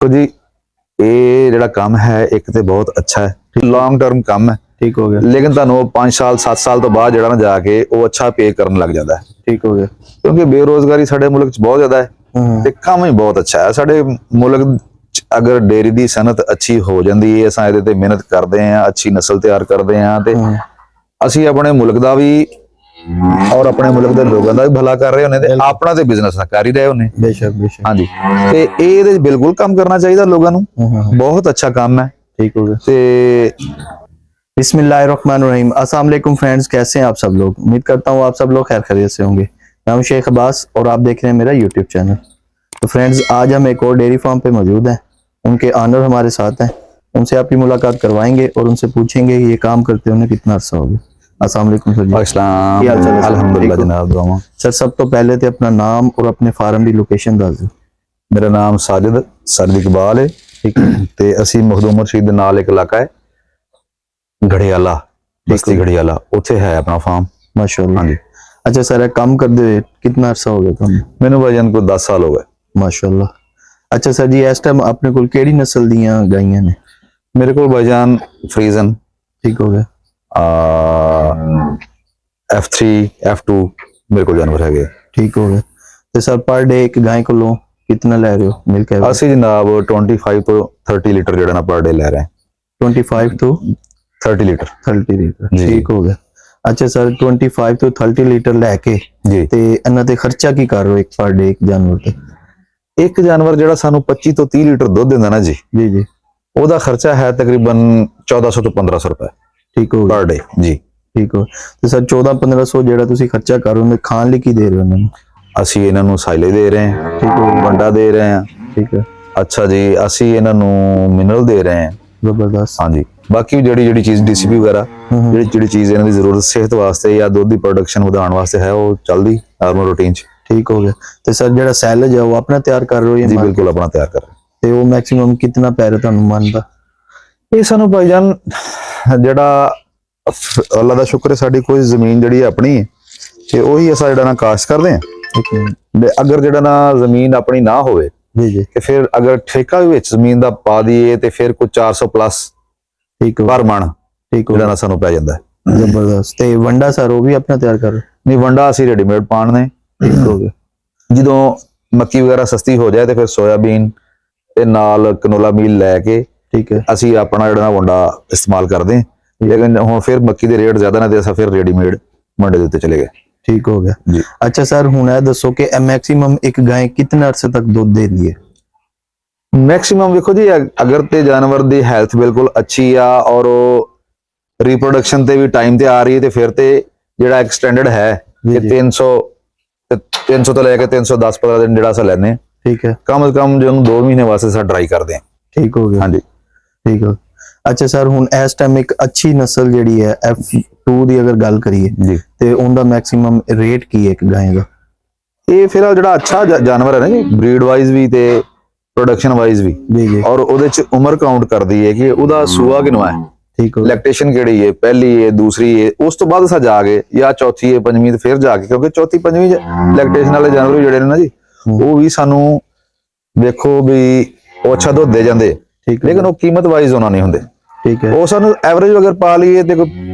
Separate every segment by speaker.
Speaker 1: तो जी ये ਜਿਹੜਾ ਕੰਮ ਹੈ ਇੱਕ ਤੇ ਬਹੁਤ ਅੱਛਾ ਹੈ, ਲੌਂਗ ਟਰਮ ਕੰਮ ਹੈ।
Speaker 2: ठीक हो गया।
Speaker 1: ਲੇਕਿਨ ਤੁਹਾਨੂੰ 5 ਸਾਲ 7 ਸਾਲ ਤੋਂ ਬਾਅਦ ਜਿਹੜਾ ਨਾ ਜਾ ਕੇ ਉਹ ਅੱਛਾ ਪੇ ਕਰਨ ਲੱਗ ਜਾਂਦਾ ਹੈ।
Speaker 2: ठीक हो गया।
Speaker 1: ਕਿਉਂਕਿ ਬੇਰੋਜ਼ਗਾਰੀ ਸਾਡੇ ਮੁਲਕ 'ਚ ਬਹੁਤ ਜ਼ਿਆਦਾ ਹੈ ਤੇ ਕੰਮ ਹੀ ਬਹੁਤ ਅੱਛਾ ਹੈ। ਸਾਡੇ ਮੁਲਕ 'ਚ ਅਗਰ ਡੇਰੀ ਦੀ ਸਨਅਤ ਅੱਛੀ ਹੋ ਜਾਂਦੀ ਹੈ, ਅਸਾਂ ਇਹਦੇ ਤੇ ਮਿਹਨਤ ਕਰਦੇ ਹਾਂ, ਅੱਛੀ ਨਸਲ ਤਿਆਰ ਕਰਦੇ ਹਾਂ ਤੇ ਅਸੀਂ ਆਪਣੇ ਮੁਲਕ ਦਾ ਵੀ ਔਰ ਆਪਣੇ ਮੁਲਕ ਦੇ ਲੋਕਾਂ ਦਾ ਵੀ ਭਲਾ ਕਰ ਰਹੇ ਹੁੰਦੇ ਤੇ ਆਪਣਾ ਤੇ ਬਿਜ਼ਨਸ ਨਾ ਕਰ ਹੀ ਰਹੇ ਹੁੰਦੇ।
Speaker 2: बेशक बेशक।
Speaker 1: हाँ जी, ਤੇ ਇਹਦੇ ਬਿਲਕੁਲ ਕੰਮ ਕਰਨਾ ਚਾਹੀਦਾ ਲੋਕਾਂ ਨੂੰ। ਬਹੁਤ ਅੱਛਾ ਕੰਮ ਹੈ।
Speaker 2: ठीक हो गया।
Speaker 1: ਤੇ
Speaker 2: बिस्मिल्लाहिर्रहमानिर्रहीम। अस्सलाम वालेकुम फ्रेंड्स, कैसे हैं आप सब लोग? उम्मीद करता हूँ आप सब लोग खैर खैरियत से होंगे। मैं हूं शेख अब्बास और आप देख रहे हैं मेरा यूट्यूब चैनल। तो फ्रेंड्स आज हम एक और डेयरी फार्म पे मौजूद हैं, उनके ऑनर हमारे साथ हैं, उनसे आपकी मुलाकात करवाएंगे और उनसे पूछेंगे कि ये काम करते हुए कितना अर्सा हो गया। अस्सलाम वालेकुम सर जी।
Speaker 1: अस्सलाम,
Speaker 2: ਕੀ ਹਾਲ ਚਾਲ ਹੈ?
Speaker 1: अल्हम्दुलिल्लाह
Speaker 2: ठीक हो?
Speaker 1: जनाब दुआवां।
Speaker 2: सर सब तो पहले तो अपना नाम और अपने फार्म की लोकेशन दस दो।
Speaker 1: ਮੇਰਾ ਨਾਮ ਸਾਜਿਦ ਸਰਦ ਇਕਬਾਲ ਹੈ।
Speaker 2: ठीक है।
Speaker 1: ਤੇ ਅਸੀਂ ਮਖਦੂਮ ਰਸ਼ੀਦ ਦੇ ਨਾਲ ਇੱਕ ਇਲਾਕਾ ਹੈ घड़ियाला, बस्ती घड़ियाला, ਉੱਥੇ ਹੈ ਆਪਣਾ ਫਾਰਮ।
Speaker 2: माशाल्लाह।
Speaker 1: हाँ जी।
Speaker 2: अच्छा सर, काम करते हुए कितना अर्सा हो गया तुहानू?
Speaker 1: ਮੈਨੂੰ ਭਾਈजान को 10 साल हो गए।
Speaker 2: माशाल्लाह। अच्छा सर जी, इस टाइम अपने कोल केड़ी नस्ल दीयां गाइयां ने?
Speaker 1: मेरे को भाईजान फ्रीजन,
Speaker 2: ठीक हो गया।
Speaker 1: F3 F2 मेरे को जानवर है।
Speaker 2: ठीक हो गया। तो सर पर डे एक गाय को लो कितना ले रहे हो मिल्क एवरेज?
Speaker 1: ਅਸੀਂ ਜਨਾਬ 25 ਤੋਂ 30 ਲੀਟਰ ਜਿਹੜਾ ਨਾ ਪਰ ਡੇ ਲੈ ਰਹੇ ਹਾਂ।
Speaker 2: 25 to
Speaker 1: 30 ਲੀਟਰ
Speaker 2: 30 ਲੀਟਰ।
Speaker 1: जी।
Speaker 2: ठीक हो गया। अच्छा सर 25 ਤੋਂ 30 ਲੀਟਰ ਲੈ ਕੇ
Speaker 1: ਜੀ
Speaker 2: ਤੇ ਇਹਨਾਂ ਤੇ ਖਰਚਾ ਕੀ ਕਰ ਰਹੇ ਹੋ ਇੱਕ ਪਰ ਡੇ ਇੱਕ ਜਾਨਵਰ ਤੇ?
Speaker 1: ਇੱਕ ਜਾਨਵਰ ਜਿਹੜਾ ਸਾਨੂੰ 25 ਤੋਂ 30 ਲੀਟਰ ਦੁੱਧ ਦਿੰਦਾ ਨਾ ਜੀ,
Speaker 2: जी जी।
Speaker 1: ਉਹਦਾ ਖਰਚਾ ਹੈ ਤਕਰੀਬਨ 1400 ਤੋਂ 1500 ਰੁਪਏ
Speaker 2: ठीक हो गया।
Speaker 1: ਪਰ ਡੇ ਜੀ।
Speaker 2: ठीक हो। ਤੇ ਸਰ 1400-1500 ਜਿਹੜਾ ਤੁਸੀਂ ਖਰਚਾ ਕਰ ਰਹੇ ਹੋ ਖਾਣ ਲਈ ਕੀ ਦੇ ਰਹੇ ਹੋ ਇਹਨਾਂ ਨੂੰ?
Speaker 1: ਅਸੀਂ ਇਹਨਾਂ ਨੂੰ ਸਾਇਲੇ ਦੇ ਰਹੇ ਹਾਂ,
Speaker 2: ठीक हो गया।
Speaker 1: ਵੰਡਾ ਦੇ ਰਹੇ ਹਾਂ।
Speaker 2: ठीक है।
Speaker 1: ਅੱਛਾ ਜੀ, ਅਸੀਂ ਇਹਨਾਂ ਨੂੰ ਮਿਨਰਲ ਦੇ ਰਹੇ ਹਾਂ।
Speaker 2: ਜ਼ਬਰਦਸਤ।
Speaker 1: ਹਾਂਜੀ, ਬਾਕੀ ਜਿਹੜੀ ਚੀਜ਼ ਡੀਸੀਪੀ ਵਗੈਰਾ ਜਿਹੜੀ ਚੀਜ਼ ਇਹਨਾਂ ਦੀ ਜ਼ਰੂਰਤ ਸਿਹਤ ਵਾਸਤੇ ਜਾਂ ਦੁੱਧ ਦੀ ਪ੍ਰੋਡਕਸ਼ਨ ਵਧਾਉਣ ਵਾਸਤੇ ਹੈ ਉਹ ਚੱਲਦੀ ਨਾਰਮਲ ਰੂਟੀਨ 'ਚ।
Speaker 2: ठीक हो गया। तो सर ਜਿਹੜਾ ਸੈਲਜ ਹੈ ਉਹ ਆਪਣਾ ਤਿਆਰ ਕਰ ਰਹੇ ਹੋ ਜਾਂ
Speaker 1: ਜੀ
Speaker 2: market?
Speaker 1: ਬਿਲਕੁਲ ਆਪਣਾ ਤਿਆਰ ਕਰ ਰਹੇ।
Speaker 2: ਤੇ ਉਹ ਮੈਕਸਿਮਮ ਕਿੰਨਾ ਪੈ ਰਿਹਾ ਤੁਹਾਨੂੰ ਮਨ ਦਾ?
Speaker 1: ਇਹ ਸਾਨੂੰ ਭਾਈਜਾਨ ਜਿਹੜਾ ਅੱਲਾ ਦਾ ਸ਼ੁਕਰ ਹੈ, ਸਾਡੀ ਕੋਈ ਜ਼ਮੀਨ ਜਿਹੜੀ ਆਪਣੀ ਹੈ ਤੇ ਉਹੀ ਅਸਾਂ ਜਿਹੜਾ ਨਾ ਕਾਸ਼ਤ ਕਰਦੇ ਹਾਂ।
Speaker 2: एक मिनट।
Speaker 1: ਤੇ ਅਗਰ ਜਿਹੜਾ ਨਾ ਜ਼ਮੀਨ ਆਪਣੀ ਨਾ ਹੋਵੇ
Speaker 2: जी जी।
Speaker 1: ਤੇ ਫਿਰ ਅਗਰ ਠੇਕਾ ਵੀ ਵਿੱਚ ਜ਼ਮੀਨ ਦਾ ਪਾ ਦਈਏ ਤੇ ਫਿਰ ਕੋਈ 400 ਪਲੱਸ
Speaker 2: ठीक हो
Speaker 1: ਪਰ ਮਣ
Speaker 2: ठीक हो
Speaker 1: ਜਿਹੜਾ ਨਾ ਸਾਨੂੰ ਪੈ ਜਾਂਦਾ ਹੈ।
Speaker 2: जबरदस्त। ਤੇ ਵੰਡਾ ਸਰ ਉਹ ਵੀ ਆਪਣਾ ਤਿਆਰ ਕਰ ਰਹੇ?
Speaker 1: ਨਹੀਂ, ਵੰਡਾ ਅਸੀਂ ਰੈਡੀਮੇਡ ਪਾਣ ਨੇ।
Speaker 2: ठीक हो गया।
Speaker 1: ਜਦੋਂ ਮੱਕੀ ਵਗੈਰਾ ਸਸਤੀ ਹੋ ਜਾਏ ਤੇ ਫਿਰ ਸੋਇਆਬੀਨ ਤੇ ਨਾਲ ਕਨੋਲਾ ਮੀਲ ਲੈ ਕੇ
Speaker 2: ठीक है।
Speaker 1: ਅਸੀਂ ਆਪਣਾ ਜਿਹੜਾ ਨਾ ਵੰਡਾ ਇਸਤੇਮਾਲ ਕਰਦੇ ਹਾਂ। ਲੇਕਿਨ ਹੁਣ ਫਿਰ ਮੱਕੀ ਦੇ ਰੇਟ ਜ਼ਿਆਦਾ ਨਾ ਤੇ ਅਸੀਂ ਫਿਰ ਰੈਡੀਮੇਡ ਵੰਡੇ ਦੇ ਉੱਤੇ ਚਲੇ ਗਏ।
Speaker 2: ठीक हो गया
Speaker 1: जी।
Speaker 2: अच्छा सर ਹੁਣ ਇਹ ਦੱਸੋ ਕਿ ਮੈਕਸਿਮਮ ਇੱਕ ਗਾय ਕਿੰਨੇ ਅਰਸੇ ਤੱਕ ਦੁੱਧ ਦਿੰਦੀ ਹੈ?
Speaker 1: ਮੈਕਸਿਮਮ ਵੇਖੋ ਜੀ, ਅਗਰ ਤੇ ਜਾਨਵਰ ਦੀ ਹੈਲਥ ਬਿਲਕੁਲ ਅੱਛੀ ਆ ਔਰ ਉਹ ਰੀਪਰੋਡਕਸ਼ਨ ਤੇ ਵੀ ਟਾਈਮ ਤੇ ਆ ਰਹੀ ਹੈ ਤੇ ਫਿਰ ਤੇ ਜਿਹੜਾ ਇੱਕ ਸਟੈਂਡਰਡ ਹੈ ਕਿ 300 ਤੋਂ ਲੈ ਕੇ 310-15 ਦਿਨ ਜਿਹੜਾ ਅਸਾਂ ਲੈਂਦੇ ਹਾਂ।
Speaker 2: ठीक है।
Speaker 1: ਕਮ ਸੇ ਕਮ ਜਿਹਨੂੰ 2 ਮਹੀਨੇ ਵਾਸਤੇ ਅਸਾਂ ਡਰਾਈ ਕਰਦੇ ਹਾਂ।
Speaker 2: ठीक हो गया।
Speaker 1: ਹਾਂਜੀ।
Speaker 2: ठीक हो। ਅੱਛਾ ਸਰ ਹੁਣ ਇਸ ਟਾਈਮ ਇੱਕ ਅੱਛੀ ਨਸਲ ਜਿਹੜੀ ਹੈ F2 ਦੀ ਅਗਰ ਗੱਲ ਕਰੀਏ
Speaker 1: ਜੀ,
Speaker 2: ਤੇ ਉਹਦਾ ਮੈਕਸਿਮਮ ਰੇਟ ਕੀ ਹੈ ਇੱਕ ਗਾय ਦਾ?
Speaker 1: ਇਹ ਫਿਲਹਾਲ ਜਿਹੜਾ ਅੱਛਾ ਜਾਨਵਰ ਹੈ ਨਾ ਜੀ, ਬਰੀਡ ਵਾਈਜ਼ ਵੀ ਤੇ ਪ੍ਰੋਡਕਸ਼ਨ ਵਾਈਜ਼ ਵੀ,
Speaker 2: ਜੀ ਜੀ।
Speaker 1: ਔਰ ਉਹਦੇ ਚ ਉਮਰ ਕਾਊਂਟ ਕਰਦੀ ਹੈ ਕਿ ਉਹਦਾ ਸੂਆ ਕਿਨਵਾ ਹੈ,
Speaker 2: ਠੀਕ ਹੋ।
Speaker 1: ਲੈਕਟੇਸ਼ਨ ਕਿਹੜੀ ਹੈ, ਪਹਿਲੀ ਹੈ, ਦੂਸਰੀ ਹੈ, ਉਸ ਤੋਂ ਬਾਅਦ ਅਸਾਂ ਜਾ ਕੇ ਜਾਂ ਚੌਥੀ ਹੈ, ਪੰਜਵੀਂ ਤੇ ਫਿਰ ਜਾ ਕੇ, ਕਿਉਂਕਿ ਚੌਥੀ ਪੰਜਵੀਂ ਲੈਕਟੇਸ਼ਨ ਵਾਲੇ ਜਾਨਵਰ ਵੀ ਜਿਹੜੇ ਨੇ ਨਾ ਜੀ, ਉਹ ਵੀ ਸਾਨੂੰ ਵੇਖੋ ਵੀ ਉਹ ਅੱਛਾ ਦੁੱਧ ਦੇ ਜਾਂਦੇ,
Speaker 2: ਠੀਕ,
Speaker 1: ਲੇਕਿਨ ਉਹ ਕੀਮਤ ਵਾਈਜ਼ ਉਹਨਾਂ ਨਹੀਂ ਹੁੰਦੇ।
Speaker 2: ਠੀਕ ਹੈ।
Speaker 1: ਉਹ ਸਾਨੂੰ ਐਵਰੇਜ ਅਗਰ ਪਾ ਲਈਏ ਤੇ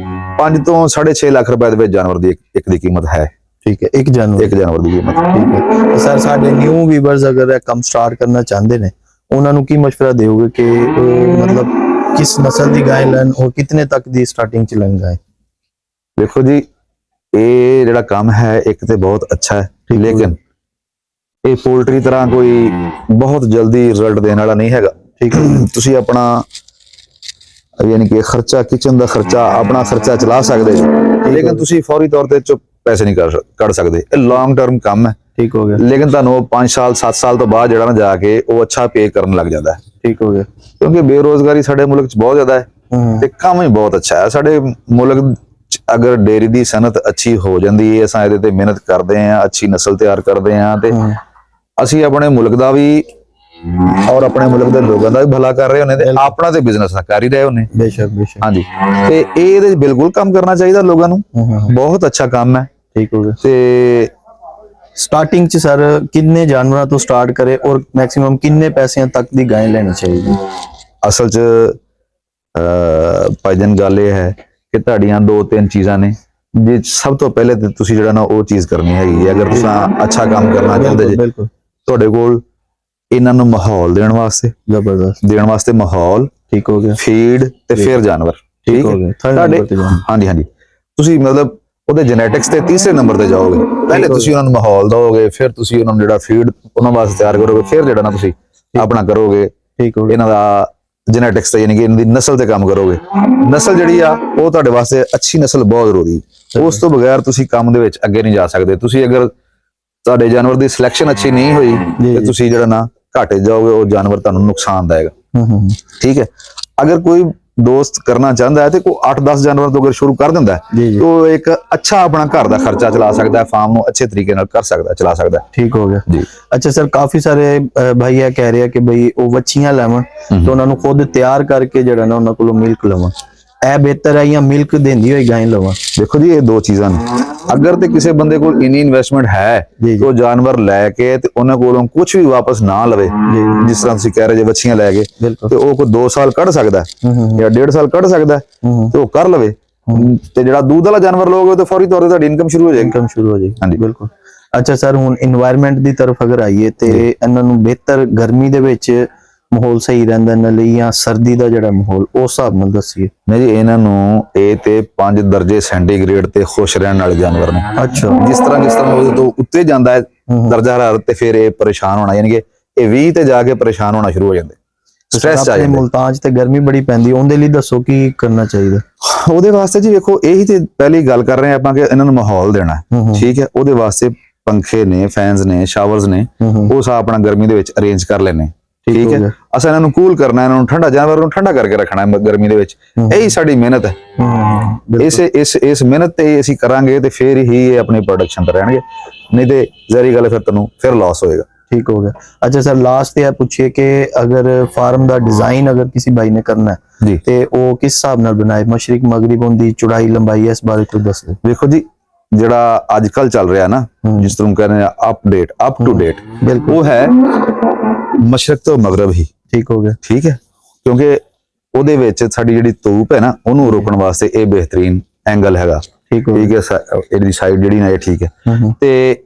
Speaker 1: 5 ਤੋਂ 6.5 ਲੱਖ ਰੁਪਏ ਦੇ ਵਿੱਚ ਜਾਨਵਰ ਦੀ ਇੱਕ ਦੀ ਕੀਮਤ ਹੈ।
Speaker 2: ठीक है। एक जानवर
Speaker 1: ਦੀ ਕੀਮਤ।
Speaker 2: ठीक है। तो सर ਸਾਡੇ ਨਿਊ ਵੀਵਰਸ ਅਗਰ ਇਹ ਕੰਮ ਸਟਾਰਟ ਕਰਨਾ ਚਾਹੁੰਦੇ ਨੇ ਉਹਨਾਂ ਨੂੰ ਕੀ ਮਸ਼ਵਰਾ ਦਿਓਗੇ ਕਿ ਉਹ ਮਤਲਬ ਕਿਸ ਨਸਲ ਦੀ ਗਾय ਲੈਣ ਔਰ ਕਿਤਨੇ ਤੱਕ ਦੀ ਸਟਾਰਟਿੰਗ ਚ ਲੈਣ ਗਾय?
Speaker 1: ਦੇਖੋ ਜੀ, ਇਹ ਜਿਹੜਾ ਕੰਮ ਹੈ ਇੱਕ ਤੇ ਬਹੁਤ ਅੱਛਾ ਹੈ, ਲੇਕਿਨ ਇਹ ਪੋਲਟਰੀ ਤਰ੍ਹਾਂ ਕੋਈ ਬਹੁਤ ਜਲਦੀ ਰਿਜ਼ਲਟ ਦੇਣ ਵਾਲਾ ਨਹੀਂ ਹੈਗਾ।
Speaker 2: ਠੀਕ ਹੈ।
Speaker 1: ਤੁਸੀਂ ਆਪਣਾ ਯਾਨੀ ਕਿ ਖਰਚਾ, ਕਿਚਨ ਦਾ ਖਰਚਾ, ਆਪਣਾ ਖਰਚਾ ਚਲਾ ਸਕਦੇ ਜੀ, ਲੇਕਿਨ ਤੁਸੀਂ ਫੌਰੀ ਤੌਰ ਤੇ ਪੈਸੇ ਨਹੀਂ ਕੱਢ ਸਕਦੇ। ਇਹ ਲੌਂਗ ਟਰਮ ਕੰਮ ਹੈ।
Speaker 2: ਠੀਕ ਹੋ ਗਿਆ।
Speaker 1: ਲੇਕਿਨ ਤੁਹਾਨੂੰ 5 ਸਾਲ 7 ਸਾਲ ਤੋਂ ਬਾਅਦ ਜਿਹੜਾ ਨਾ ਜਾ ਕੇ ਉਹ ਅੱਛਾ ਪੇ ਕਰਨ ਲੱਗ ਜਾਂਦਾ ਹੈ।
Speaker 2: ਠੀਕ ਹੋ ਗਿਆ।
Speaker 1: ਕਿਉਂਕਿ ਬੇਰੋਜ਼ਗਾਰੀ ਸਾਡੇ ਮੁਲਕ 'ਚ ਬਹੁਤ ਜ਼ਿਆਦਾ ਹੈ ਤੇ ਕੰਮ ਹੀ ਬਹੁਤ ਅੱਛਾ ਹੈ। ਸਾਡੇ ਮੁਲਕ 'ਚ ਅਗਰ ਡੇਰੀ ਦੀ ਸਨਅਤ ਅੱਛੀ ਹੋ ਜਾਂਦੀ ਹੈ, ਅਸਾਂ ਇਹਦੇ ਤੇ ਮਿਹਨਤ ਕਰਦੇ ਹਾਂ, ਅੱਛੀ ਨਸਲ ਤਿਆਰ ਕਰਦੇ ਹਾਂ ਤੇ ਅਸੀਂ ਆਪਣੇ ਮੁਲਕ ਦਾ ਵੀ ਔਰ ਆਪਣੇ ਮੁਲਕ ਦੇ ਲੋਕਾਂ ਦਾ ਵੀ ਭਲਾ ਕਰ ਰਹੇ ਹੁੰਦੇ ਤੇ ਆਪਣਾ ਤੇ ਬਿਜ਼ਨਸ ਨਾ ਕਰ ਹੀ ਰਹੇ ਹੁੰਦੇ।
Speaker 2: ਬੇਸ਼ੱਕ ਬੇਸ਼ੱਕ।
Speaker 1: ਹਾਂਜੀ, ਤੇ ਇਹਦੇ ਬਿਲਕੁਲ ਕੰਮ ਕਰਨਾ ਚਾਹੀਦਾ ਲੋਕਾਂ ਨੂੰ। ਬਹੁਤ ਅੱਛਾ ਕੰਮ ਹੈ।
Speaker 2: ਠੀਕ ਹੋ ਗਿਆ।
Speaker 1: ਤੇ
Speaker 2: ਸਟਾਰਟਿੰਗ ਚ ਸਰ ਕਿੰਨੇ ਜਾਨਵਰਾਂ ਤੋਂ ਸਟਾਰਟ ਕਰੇ ਔਰ ਮੈਕਸਿਮਮ ਕਿੰਨੇ ਪੈਸਿਆਂ ਤੱਕ ਦੀ ਗਾਂ ਲੈਣੀ ਚਾਹੀਦੀ?
Speaker 1: ਅਸਲ 'ਚ ਭਾਈਜਾਨ ਗੱਲ ਇਹ ਹੈ ਕਿ ਤੁਹਾਡੀਆਂ ਦੋ ਤਿੰਨ ਚੀਜ਼ਾਂ ਨੇ, ਜੇ ਸਭ ਤੋਂ ਪਹਿਲੇ ਤੇ ਤੁਸੀਂ ਜਿਹੜਾ ਨਾ ਉਹ ਚੀਜ਼ ਕਰਨੀ ਹੈਗੀ ਹੈ। ਅਗਰ ਤੁਸੀਂ ਅੱਛਾ ਕੰਮ ਕਰਨਾ ਚਾਹੁੰਦੇ ਜੇ,
Speaker 2: ਬਿਲਕੁਲ
Speaker 1: ਤੁਹਾਡੇ ਕੋਲ ਇਹਨਾਂ ਨੂੰ ਮਾਹੌਲ ਦੇਣ ਵਾਸਤੇ ਮਾਹੌਲ,
Speaker 2: ਠੀਕ ਹੋ ਗਿਆ,
Speaker 1: ਫੀਡ ਤੇ ਫਿਰ ਜਾਨਵਰ, ਠੀਕ
Speaker 2: ਹੋ
Speaker 1: ਹੈ
Speaker 2: ਗਿਆ।
Speaker 1: ਤੁਹਾਡੇ। ਹਾਂਜੀ ਹਾਂਜੀ, ਤੁਸੀਂ ਮਤਲਬ ਉਹਦੇ ਜੈਨੇਟਿਕਸ ਤੇ ਤੀਸਰੇ ਨੰਬਰ ਤੇ ਜਾਓਗੇ। ਪਹਿਲੇ ਤੁਸੀਂ ਉਹਨਾਂ ਨੂੰ ਮਾਹੌਲ ਦਿਓਗੇ, ਫਿਰ ਤੁਸੀਂ ਉਹਨਾਂ ਨੂੰ ਜਿਹੜਾ ਫੀਡ ਉਹਨਾਂ ਵਾਸਤੇ ਤਿਆਰ ਕਰੋਗੇ, ਫਿਰ ਜਿਹੜਾ ਨਾ ਤੁਸੀਂ ਆਪਣਾ ਕਰੋਗੇ,
Speaker 2: ਠੀਕ ਹੋ ਗਿਆ।
Speaker 1: ਇਹਨਾਂ ਦਾ ਜੈਨੇਟਿਕਸ ਤੇ, ਯਾਨੀ ਕਿ ਇਹਨਾਂ ਦੀ ਨਸਲ ਤੇ ਕੰਮ ਕਰੋਗੇ। ਨਸਲ ਜਿਹੜੀ ਆ ਉਹ ਤੁਹਾਡੇ ਵਾਸਤੇ ਅੱਛੀ ਨਸਲ ਬਹੁਤ ਜ਼ਰੂਰੀ। ਉਸ ਤੋਂ ਬਗੈਰ ਤੁਸੀਂ ਕੰਮ ਦੇ ਵਿੱਚ ਅੱਗੇ ਨਹੀਂ ਜਾ ਸਕਦੇ। ਤੁਸੀਂ ਅਗਰ ਤੁਹਾਡੇ ਜਾਨਵਰ ਦੀ ਸਿਲੈਕਸ਼ਨ ਅੱਛੀ ਨਹੀਂ ਹੋਈ ਤੇ ਤੁਸੀਂ ਜਿਹੜਾ ਨਾ ਘਾਟੇ ਜਾਓਗੇ, ਉਹ ਜਾਨਵਰ ਤੁਹਾਨੂੰ ਨੁਕਸਾਨ ਦੇਗਾ। ਠੀਕ ਹੈ। ਅਗਰ ਕੋਈ ਦੋਸਤ ਕਰਨਾ ਚਾਹੁੰਦਾ ਹੈ ਤੇ ਕੋਈ 8-10 ਜਾਨਵਰ ਤੋਂ ਅਗਰ ਸ਼ੁਰੂ ਕਰ ਦਿੰਦਾ ਹੈ ਤਾਂ ਉਹ ਇੱਕ ਅੱਛਾ ਆਪਣਾ ਘਰ ਦਾ ਖਰਚਾ ਚਲਾ ਸਕਦਾ ਹੈ, ਫਾਰਮ ਨੂੰ ਅੱਛੇ ਤਰੀਕੇ ਨਾਲ ਕਰ ਸਕਦਾ, ਚਲਾ ਸਕਦਾ।
Speaker 2: ਠੀਕ ਹੋ ਗਿਆ
Speaker 1: ਜੀ।
Speaker 2: ਅੱਛਾ ਸਰ, ਕਾਫੀ ਸਾਰੇ ਭਾਈ ਇਹ ਕਹਿ ਰਹੇ ਆ ਕਿ ਬਈ ਉਹ ਵੱਛੀਆਂ ਲੈਵਣ ਤੇ ਉਹਨਾਂ ਨੂੰ ਖੁਦ ਤਿਆਰ ਕਰਕੇ ਜਿਹੜਾ ਨਾ ਉਹਨਾਂ ਕੋਲੋਂ ਮਿਲਕ ਲਵਾਂ, ਇਹ ਬਿਹਤਰ ਹੈ ਜਾਂ ਮਿਲਕ ਦਿੰਦੀ ਹੋਈ ਗਾਂ ਲਵਾਂ?
Speaker 1: ਦੇਖੋ ਜੀ, ਇਹ ਦੋ ਚੀਜ਼ਾਂ ਨੇ। ਅਗਰ ਤੇ ਕਿਸੇ ਬੰਦੇ ਕੋਲ ਇੰਨੀ ਇਨਵੈਸਟਮੈਂਟ ਹੈ ਤੇ ਉਹ ਜਾਨਵਰ ਲੈ ਕੇ ਤੇ ਉਹਨਾਂ ਕੋਲੋਂ ਕੁਝ ਵੀ ਵਾਪਸ ਨਾ ਲਵੇ, ਜਿਸ ਤਰ੍ਹਾਂ ਤੁਸੀਂ ਕਹਿ ਰਹੇ ਜੇ ਵੱਛੀਆਂ ਲੈ ਗਏ, ਤੇ ਉਹ ਕੋਈ 2 ਸਾਲ ਕੱਢ ਸਕਦਾ ਜਾਂ 1.5 ਸਾਲ ਕੱਢ ਸਕਦਾ ਤੇ ਉਹ ਕਰ ਲਵੇ। ਤੇ ਜਿਹੜਾ ਦੁੱਧ ਵਾਲਾ ਜਾਨਵਰ ਲੋਗੇ ਤੇ ਫੌਰੀ ਤੌਰ ਤੇ ਤੁਹਾਡੀ ਇਨਕਮ ਸ਼ੁਰੂ ਹੋ ਜਾਏਗੀ। ਹਾਂਜੀ,
Speaker 2: ਬਿਲਕੁਲ। ਅੱਛਾ ਸਰ, ਹੁਣ এনवायरमेंट ਦੀ ਤਰਫ ਅਗਰ ਆਈਏ ਤੇ ਇਹਨਾਂ ਨੂੰ ਬਿਹਤਰ ਗਰਮੀ ਦੇ ਵਿੱਚ ਮਾਹੌਲ ਸਹੀ ਰਹਿੰਦਾ ਇਹਨਾਂ ਲਈ ਜਾਂ ਸਰਦੀ ਦਾ ਜਿਹੜਾ ਮਾਹੌਲ, ਉਸ ਹਿਸਾਬ ਨਾਲ ਦੱਸੀਏ?
Speaker 1: ਨਹੀਂ ਜੀ, ਇਹਨਾਂ ਨੂੰ ਇਹ ਤੇ 5 ਦਰਜੇ ਸੈਂਟੀਗ੍ਰੇਡ ਤੇ ਖੁਸ਼ ਰਹਿਣ ਵਾਲੇ ਜਾਨਵਰ ਨੇ।
Speaker 2: ਅੱਛਾ।
Speaker 1: ਜਿਸ ਤਰ੍ਹਾਂ ਉਹਦੇ ਤੋਂ ਉੱਤੇ ਜਾਂਦਾ ਹੈ ਦਰਜਾ ਹਰਾਰਤ ਤੇ ਫਿਰ ਇਹ ਪਰੇਸ਼ਾਨ ਹੋਣਾ, ਯਾਨੀ ਕਿ ਇਹ 20 ਤੇ ਜਾ ਕੇ ਪਰੇਸ਼ਾਨ ਹੋਣਾ ਸ਼ੁਰੂ ਹੋ ਜਾਂਦੇ, ਸਟ੍ਰੈਸ ਆ ਜਾਂਦਾ।
Speaker 2: ਮੁਲਤਾਨ 'ਚ ਤੇ ਗਰਮੀ ਬੜੀ ਪੈਂਦੀ, ਉਹਦੇ ਲਈ ਦੱਸੋ ਕੀ ਕਰਨਾ ਚਾਹੀਦਾ?
Speaker 1: ਉਹਦੇ ਵਾਸਤੇ ਜੀ ਵੇਖੋ, ਇਹੀ ਤੇ ਪਹਿਲੀ ਗੱਲ ਕਰ ਰਹੇ ਆਪਾਂ ਕਿ ਇਹਨਾਂ ਨੂੰ ਮਾਹੌਲ ਦੇਣਾ, ਠੀਕ ਹੈ। ਉਹਦੇ ਵਾਸਤੇ ਪੰਖੇ ਨੇ, ਫੈਨਸ ਨੇ, ਸ਼ਾਵਰਸ ਨੇ, ਉਹ ਸਾ ਆਪਣਾ ਗਰਮੀ ਦੇ ਵਿੱਚ ਅਰੇਂਜ ਕਰ ਲੈਣੇ, ਠੀਕ ਹੈ। ਅਸਾਂ ਇਹਨਾਂ ਨੂੰ ਕੂਲ ਕਰਨਾ, ਇਹਨਾਂ ਨੂੰ ਠੰਡਾ, ਜਾਨਵਰ ਨੂੰ ਠੰਡਾ ਕਰਕੇ ਰੱਖਣਾ ਗਰਮੀ ਦੇ ਵਿੱਚ। ਇਹੀ ਸਾਡੀ ਮਿਹਨਤ ਹੈ। ਇਸ ਮਿਹਨਤ ਤੇ ਅਸੀਂ ਕਰਾਂਗੇ ਤੇ ਫਿਰ ਹੀ ਇਹ ਆਪਣੀ ਪ੍ਰੋਡਕਸ਼ਨ ਤੇ ਰਹਿਣਗੇ, ਨਹੀਂ ਤੇ ਜ਼ਹਿਰੀ ਗੱਲ ਫਿਰ ਤੁਹਾਨੂੰ ਫਿਰ ਲਾਸ ਹੋਏਗਾ।
Speaker 2: ठीक हो गया। अच्छा सर, लास्ट ये पूछिए कि अगर फार्म दा डिजाइन अगर किसी भाई ने करना है ते वो किस हिसाब नाल बनाए, मशरिक मगरिब उनदी चौड़ाई लंबाई, इस बारे तो दस दो।
Speaker 1: देखो जी, ਜਿਹੜਾ ਅੱਜ ਕੱਲ ਚੱਲ ਰਿਹਾ ਨਾ, ਜਿਸ ਤਰ੍ਹਾਂ ਕਹਿੰਦੇ ਆ ਅਪ ਟੂ ਡੇਟ, ਉਹ ਹੈ ਮਸ਼ਰਕ ਤੋਂ ਮਗਰਬ ਹੀ।
Speaker 2: ਠੀਕ ਹੋ ਗਿਆ।
Speaker 1: ਠੀਕ ਹੈ, ਕਿਉਂਕਿ ਉਹਦੇ ਵਿੱਚ ਸਾਡੀ ਜਿਹੜੀ ਧੂਪ ਹੈ ਨਾ, ਉਹਨੂੰ ਰੋਕਣ ਵਾਸਤੇ ਇਹ ਬਿਹਤਰੀਨ ਐਂਗਲ ਹੈਗਾ। ਠੀਕ ਹੈ, ਇਹਦੀ ਸਾਈਡ ਜਿਹੜੀ ਨਾ ਇਹ ਠੀਕ ਹੈ। ਤੇ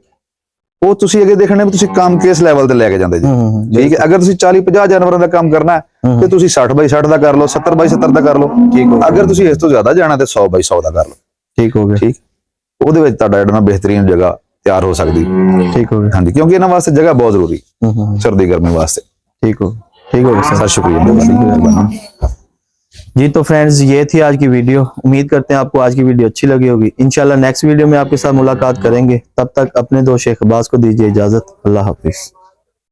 Speaker 1: ਉਹ ਤੁਸੀਂ ਅੱਗੇ ਦੇਖਣਾ ਵੀ ਤੁਸੀਂ ਕੰਮ ਕਿਸ ਲੈਵਲ ਤੇ ਲੈ ਕੇ ਜਾਂਦੇ ਜੀ। ਠੀਕ ਹੈ, ਅਗਰ ਤੁਸੀਂ 40-50 ਜਾਨਵਰਾਂ ਦਾ ਕੰਮ ਕਰਨਾ ਹੈ ਤੇ ਤੁਸੀਂ 60x60 ਦਾ ਕਰ ਲਓ, 70x70 ਦਾ ਕਰ ਲਓ। ਠੀਕ, ਅਗਰ ਤੁਸੀਂ ਇਸ ਤੋਂ ਜ਼ਿਆਦਾ ਜਾਣਾ ਤੇ 100x100 ਦਾ ਕਰ ਲਓ।
Speaker 2: ਠੀਕ ਹੋ ਗਿਆ। ਠੀਕ,
Speaker 1: ਉਹਦੇ ਵਿੱਚ ਤੁਹਾਡਾ ਜਿਹੜਾ ਨਾ ਬਿਹਤਰੀਨ ਜਗ੍ਹਾ ਤਿਆਰ ਹੋ ਸਕਦੀ। ਠੀਕ ਹੋ ਗਿਆ। ਹਾਂਜੀ, ਕਿਉਂਕਿ ਇਹਨਾਂ ਵਾਸਤੇ ਜਗ੍ਹਾ ਬਹੁਤ ਜ਼ਰੂਰੀ, ਸਰਦੀ गर्मी वास्ते। ठीक हो गया सर, शुक्रिया।
Speaker 2: जी तो फ्रेंड्स, ये थी आज की वीडियो। उम्मीद करते हैं आपको आज की वीडियो अच्छी लगी होगी। इंशाल्लाह नेक्स्ट वीडियो में आपके साथ मुलाकात करेंगे। तब तक अपने दोस्त शेख अब्बास को दीजिए इजाजत। अल्लाह हाफिज।